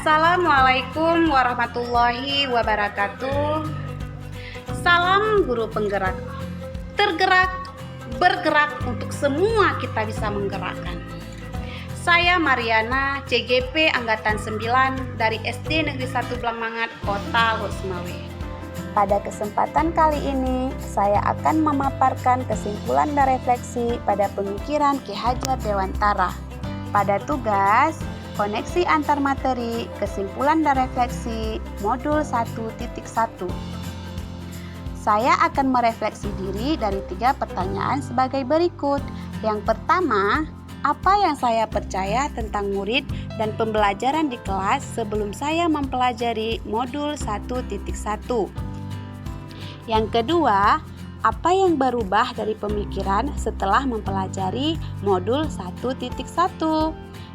Assalamualaikum warahmatullahi wabarakatuh. Salam guru penggerak. Tergerak, bergerak untuk semua kita bisa menggerakkan. Saya Mariana, CGP Angkatan 9 dari SD Negeri 1 Blangmangat, Kota Losmawe. Pada kesempatan kali ini, saya akan memaparkan kesimpulan dan refleksi pada pemikiran Ki Hajar Dewantara. Pada tugas koneksi antar materi, kesimpulan dan refleksi, modul 1.1. Saya akan merefleksi diri dari 3 pertanyaan sebagai berikut. Yang pertama, apa yang saya percaya tentang murid dan pembelajaran di kelas sebelum saya mempelajari modul 1.1? Yang kedua, apa yang berubah dari pemikiran setelah mempelajari modul 1.1?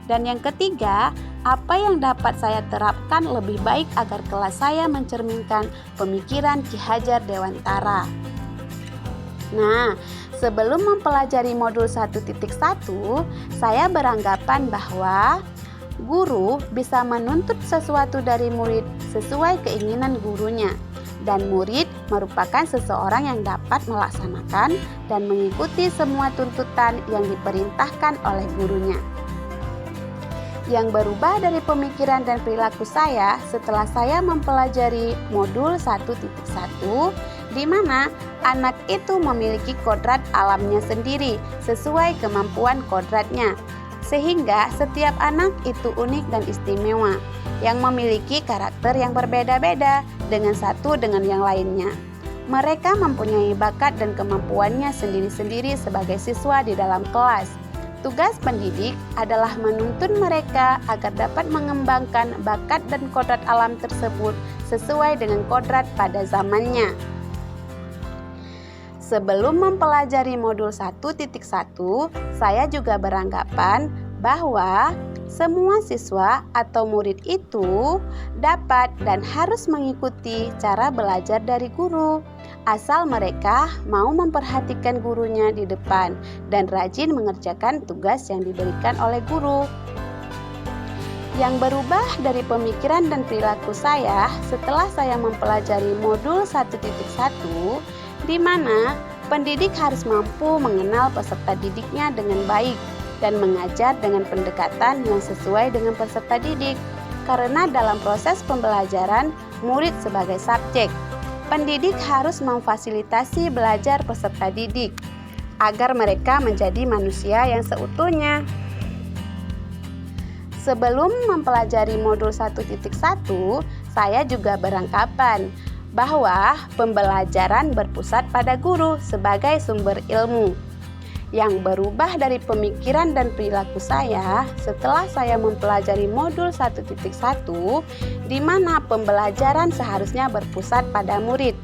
Dan yang ketiga, apa yang dapat saya terapkan lebih baik agar kelas saya mencerminkan pemikiran Ki Hajar Dewantara? Nah, sebelum mempelajari modul 1.1, saya beranggapan bahwa guru bisa menuntut sesuatu dari murid sesuai keinginan gurunya, dan murid merupakan seseorang yang dapat melaksanakan dan mengikuti semua tuntutan yang diperintahkan oleh gurunya. Yang berubah dari pemikiran dan perilaku saya setelah saya mempelajari modul 1.1, di mana anak itu memiliki kodrat alamnya sendiri sesuai kemampuan kodratnya, sehingga setiap anak itu unik dan istimewa, yang memiliki karakter yang berbeda-beda dengan satu dengan yang lainnya. Mereka mempunyai bakat dan kemampuannya sendiri-sendiri sebagai siswa di dalam kelas. Tugas pendidik adalah menuntun mereka agar dapat mengembangkan bakat dan kodrat alam tersebut sesuai dengan kodrat pada zamannya. Sebelum mempelajari modul 1.1, saya juga beranggapan bahwa semua siswa atau murid itu dapat dan harus mengikuti cara belajar dari guru, asal mereka mau memperhatikan gurunya di depan dan rajin mengerjakan tugas yang diberikan oleh guru. Yang berubah dari pemikiran dan perilaku saya setelah saya mempelajari modul 1.1, di mana pendidik harus mampu mengenal peserta didiknya dengan baik dan mengajar dengan pendekatan yang sesuai dengan peserta didik. Karena dalam proses pembelajaran, murid sebagai subjek, pendidik harus memfasilitasi belajar peserta didik agar mereka menjadi manusia yang seutuhnya. Sebelum mempelajari modul 1.1, saya juga beranggapan bahwa pembelajaran berpusat pada guru sebagai sumber ilmu. Yang berubah dari pemikiran dan perilaku saya setelah saya mempelajari modul 1.1, di mana pembelajaran seharusnya berpusat pada murid,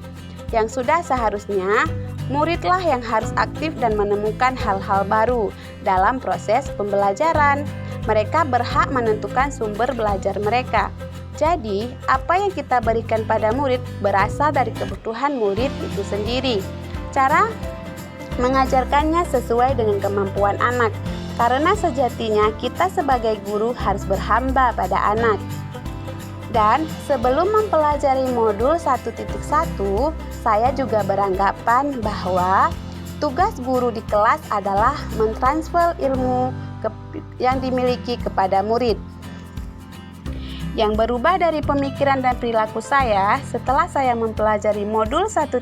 yang sudah seharusnya muridlah yang harus aktif dan menemukan hal-hal baru dalam proses pembelajaran. Mereka berhak menentukan sumber belajar mereka. Jadi, apa yang kita berikan pada murid berasal dari kebutuhan murid itu sendiri. Cara mengajarkannya sesuai dengan kemampuan anak, karena sejatinya kita sebagai guru harus berhamba pada anak. Dan sebelum mempelajari modul 1.1, saya juga beranggapan bahwa tugas guru di kelas adalah mentransfer ilmu yang dimiliki kepada murid. Yang berubah dari pemikiran dan perilaku saya setelah saya mempelajari modul 1.1,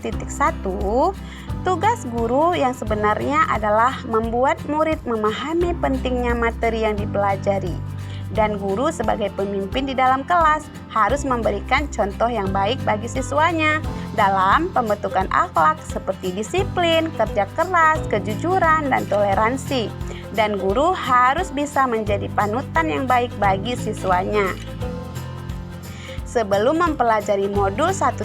tugas guru yang sebenarnya adalah membuat murid memahami pentingnya materi yang dipelajari. Dan guru sebagai pemimpin di dalam kelas harus memberikan contoh yang baik bagi siswanya dalam pembentukan akhlak seperti disiplin, kerja keras, kejujuran, dan toleransi. Dan guru harus bisa menjadi panutan yang baik bagi siswanya. Sebelum mempelajari modul 1.1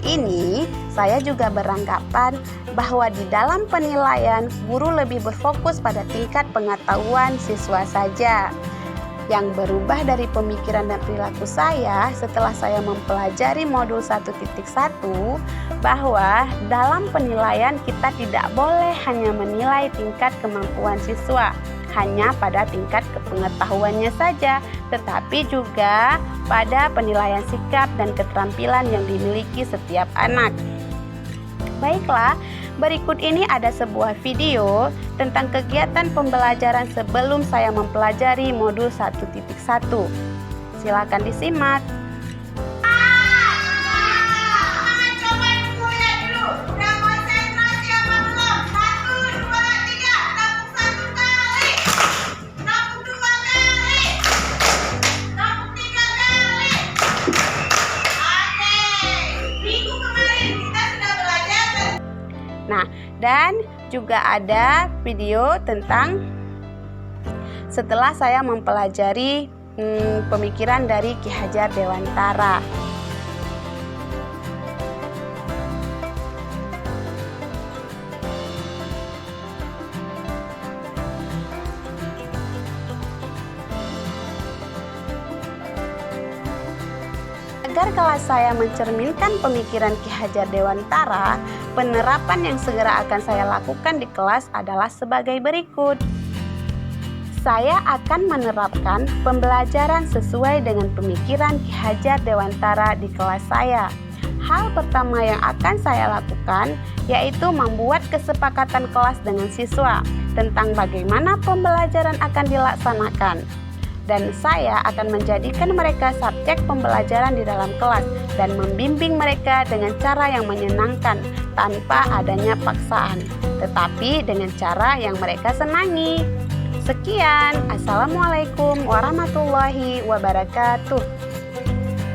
ini, saya juga beranggapan bahwa di dalam penilaian, guru lebih berfokus pada tingkat pengetahuan siswa saja. Yang berubah dari pemikiran dan perilaku saya setelah saya mempelajari modul 1.1, bahwa dalam penilaian kita tidak boleh hanya menilai tingkat kemampuan siswa, hanya pada tingkat kepengetahuannya saja, tetapi juga pada penilaian sikap dan keterampilan yang dimiliki setiap anak. Baiklah, berikut ini ada sebuah video tentang kegiatan pembelajaran sebelum saya mempelajari modul 1.1. Silakan disimak. Nah, dan juga ada video tentang setelah saya mempelajari pemikiran dari Ki Hajar Dewantara. Agar kelas saya mencerminkan pemikiran Ki Hajar Dewantara, penerapan yang segera akan saya lakukan di kelas adalah sebagai berikut. Saya akan menerapkan pembelajaran sesuai dengan pemikiran Ki Hajar Dewantara di kelas saya. Hal pertama yang akan saya lakukan yaitu membuat kesepakatan kelas dengan siswa tentang bagaimana pembelajaran akan dilaksanakan. Dan saya akan menjadikan mereka subjek pembelajaran di dalam kelas dan membimbing mereka dengan cara yang menyenangkan tanpa adanya paksaan, tetapi dengan cara yang mereka senangi. Sekian, Assalamualaikum warahmatullahi wabarakatuh.